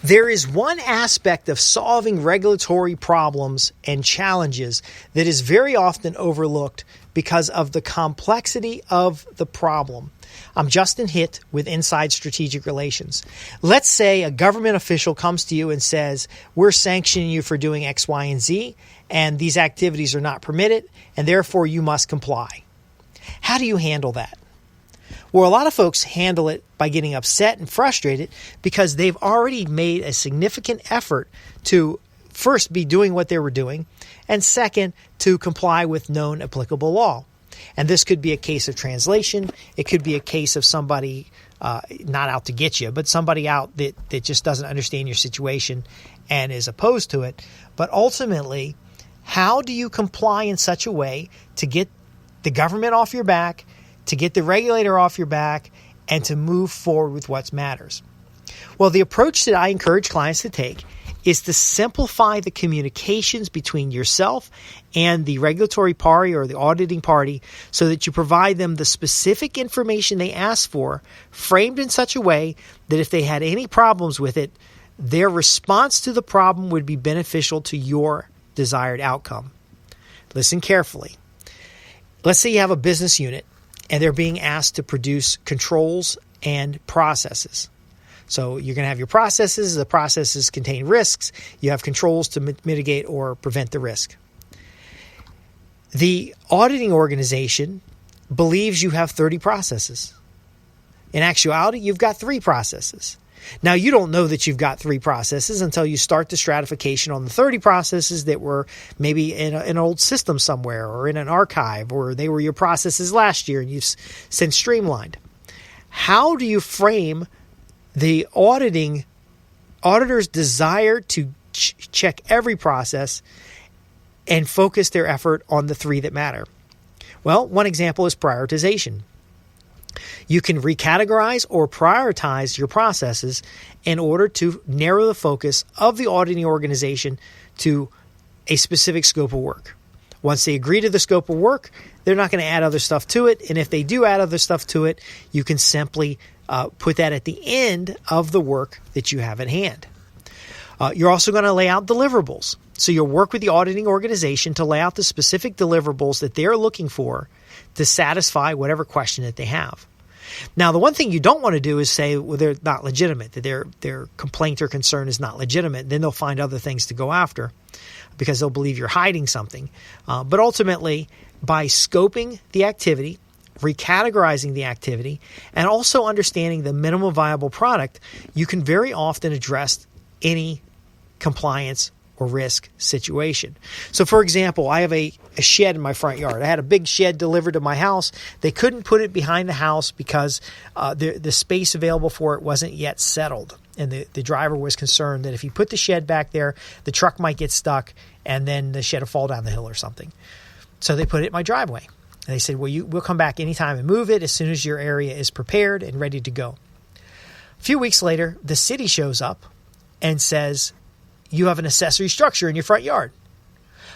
There is one aspect of solving regulatory problems and challenges that is very often overlooked because of the complexity of the problem. I'm Justin Hitt with Inside Strategic Relations. Let's say a government official comes to you and says, we're sanctioning you for doing X, Y, and Z, and these activities are not permitted, and therefore you must comply. How do you handle that? Well, a lot of folks handle it by getting upset and frustrated because they've already made a significant effort to first be doing what they were doing, and second, to comply with known applicable law. And this could be a case of translation. It could be a case of somebody not out to get you, but somebody out that just doesn't understand your situation and is opposed to it. But ultimately, how do you comply in such a way to get the government off your back, to get the regulator off your back, and to move forward with what matters? Well, the approach that I encourage clients to take is to simplify the communications between yourself and the regulatory party or the auditing party so that you provide them the specific information they ask for, framed in such a way that if they had any problems with it, their response to the problem would be beneficial to your desired outcome. Listen carefully. Let's say you have a business unit and they're being asked to produce controls and processes. So you're going to have your processes. The processes contain risks. You have controls to mitigate or prevent the risk. The auditing organization believes you have 30 processes. In actuality, you've got 3 processes. Now, you don't know that you've got 3 processes until you start the stratification on the 30 processes that were maybe in an old system somewhere or in an archive, or they were your processes last year and you've since streamlined. How do you frame the auditor's desire to check every process and focus their effort on the 3 that matter? Well, one example is prioritization. You can recategorize or prioritize your processes in order to narrow the focus of the auditing organization to a specific scope of work. Once they agree to the scope of work, they're not going to add other stuff to it. And if they do add other stuff to it, you can simply put that at the end of the work that you have at hand. You're also going to lay out deliverables. So you'll work with the auditing organization to lay out the specific deliverables that they're looking for to satisfy whatever question that they have. Now, the one thing you don't want to do is say, well, they're not legitimate, that their complaint or concern is not legitimate. Then they'll find other things to go after because they'll believe you're hiding something. But ultimately, by scoping the activity, recategorizing the activity, and also understanding the minimum viable product, you can very often address any compliance or risk situation. So, for example, I have a shed in my front yard. I had a big shed delivered to my house. They couldn't put it behind the house because the space available for it wasn't yet settled. And the driver was concerned that if he put the shed back there, the truck might get stuck and then the shed will fall down the hill or something. So they put it in my driveway. And they said, well, we'll come back anytime and move it as soon as your area is prepared and ready to go. A few weeks later, the city shows up and says, you have an accessory structure in your front yard.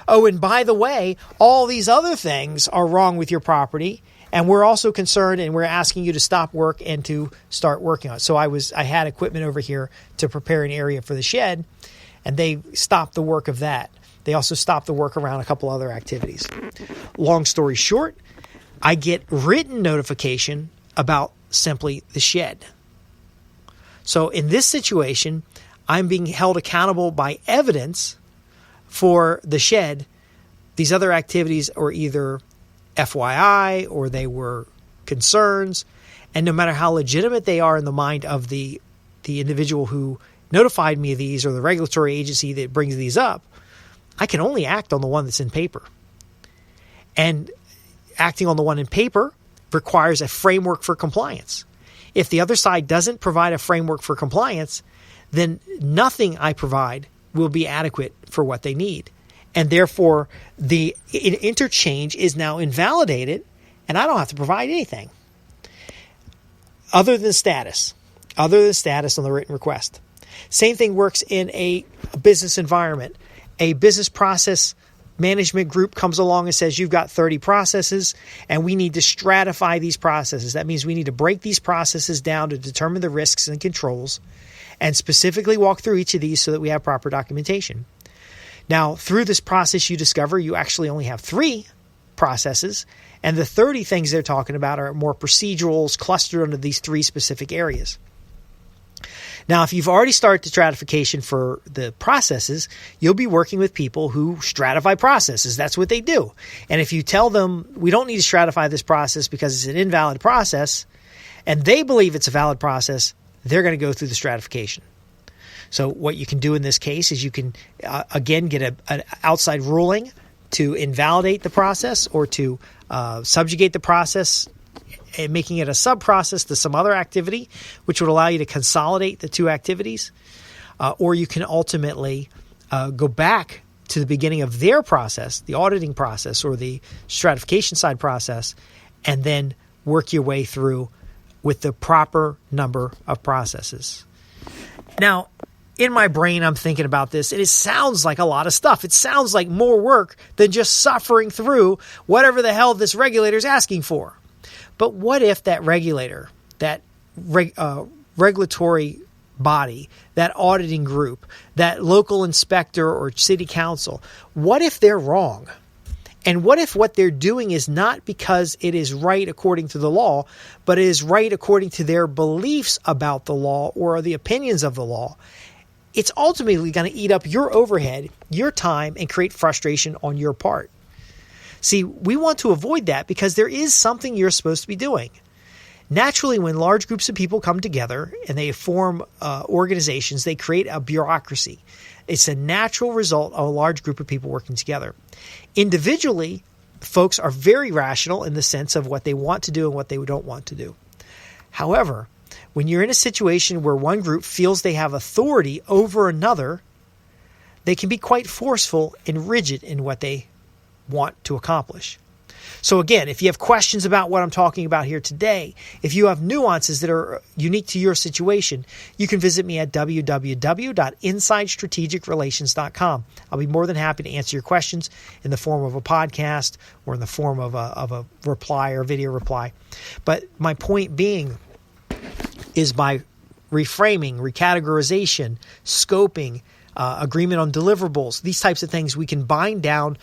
Oh, and by the way, all these other things are wrong with your property, and we're also concerned, and we're asking you to stop work and to start working on it. So I had equipment over here to prepare an area for the shed, and they stopped the work of that. They also stopped the work around a couple other activities. Long story short, I get written notification about simply the shed. So in this situation, I'm being held accountable by evidence for the shed. These other activities are either FYI or they were concerns. And no matter how legitimate they are in the mind of the individual who notified me of these or the regulatory agency that brings these up, I can only act on the one that's in paper. And acting on the one in paper requires a framework for compliance. If the other side doesn't provide a framework for compliance, then nothing I provide will be adequate for what they need. And therefore, the interchange is now invalidated, and I don't have to provide anything other than status on the written request. Same thing works in a business environment. A business process management group comes along and says, you've got 30 processes and we need to stratify these processes. That means we need to break these processes down to determine the risks and controls. and specifically walk through each of these so that we have proper documentation. Now, through this process, you discover you actually only have 3 processes, and the 30 things they're talking about are more procedurals clustered under these 3 specific areas. Now, if you've already started the stratification for the processes, you'll be working with people who stratify processes. That's what they do. And if you tell them, we don't need to stratify this process because it's an invalid process, and they believe it's a valid process, they're going to go through the stratification. So what you can do in this case is you can, again, get an outside ruling to invalidate the process or to subjugate the process, making it a sub-process to some other activity, which would allow you to consolidate the 2 activities. Or you can ultimately go back to the beginning of their process, the auditing process or the stratification side process, and then work your way through with the proper number of processes. Now, in my brain, I'm thinking about this, and it sounds like a lot of stuff. It sounds like more work than just suffering through whatever the hell this regulator is asking for. But what if that regulator, that regulatory body, that auditing group, that local inspector or city council, what if they're wrong? And what if what they're doing is not because it is right according to the law, but it is right according to their beliefs about the law or the opinions of the law? It's ultimately going to eat up your overhead, your time, and create frustration on your part. See, we want to avoid that because there is something you're supposed to be doing. Naturally, when large groups of people come together and they form organizations, they create a bureaucracy. It's a natural result of a large group of people working together. Individually, folks are very rational in the sense of what they want to do and what they don't want to do. However, when you're in a situation where one group feels they have authority over another, they can be quite forceful and rigid in what they want to accomplish. So again, if you have questions about what I'm talking about here today, if you have nuances that are unique to your situation, you can visit me at www.insidestrategicrelations.com. I'll be more than happy to answer your questions in the form of a podcast or in the form of a reply or video reply. But my point being is by reframing, recategorization, scoping, agreement on deliverables, these types of things, we can bind down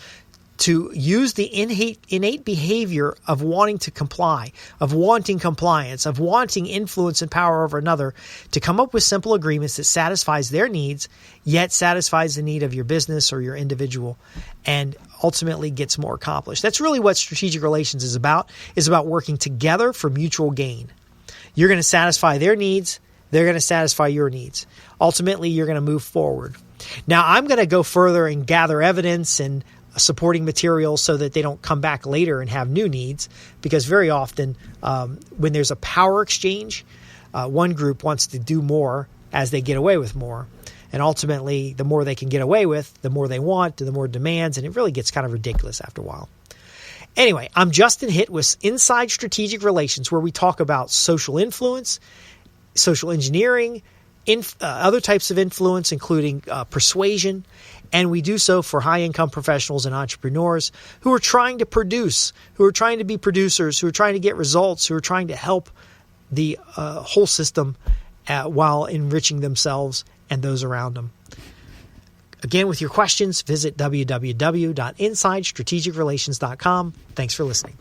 to use the innate behavior of wanting to comply, of wanting compliance, of wanting influence and power over another, to come up with simple agreements that satisfies their needs, yet satisfies the need of your business or your individual, and ultimately gets more accomplished. That's really what strategic relations is about working together for mutual gain. You're going to satisfy their needs, they're going to satisfy your needs. Ultimately, you're going to move forward. Now, I'm going to go further and gather evidence and supporting materials so that they don't come back later and have new needs, because very often when there's a power exchange, one group wants to do more as they get away with more. And ultimately, the more they can get away with, the more they want, the more demands, and it really gets kind of ridiculous after a while. Anyway, I'm Justin Hitt with Inside Strategic Relations, where we talk about social influence, social engineering, other types of influence, including persuasion, and we do so for high-income professionals and entrepreneurs who are trying to produce, who are trying to be producers, who are trying to get results, who are trying to help the whole system while enriching themselves and those around them. Again, with your questions, visit www.insidestrategicrelations.com. Thanks for listening.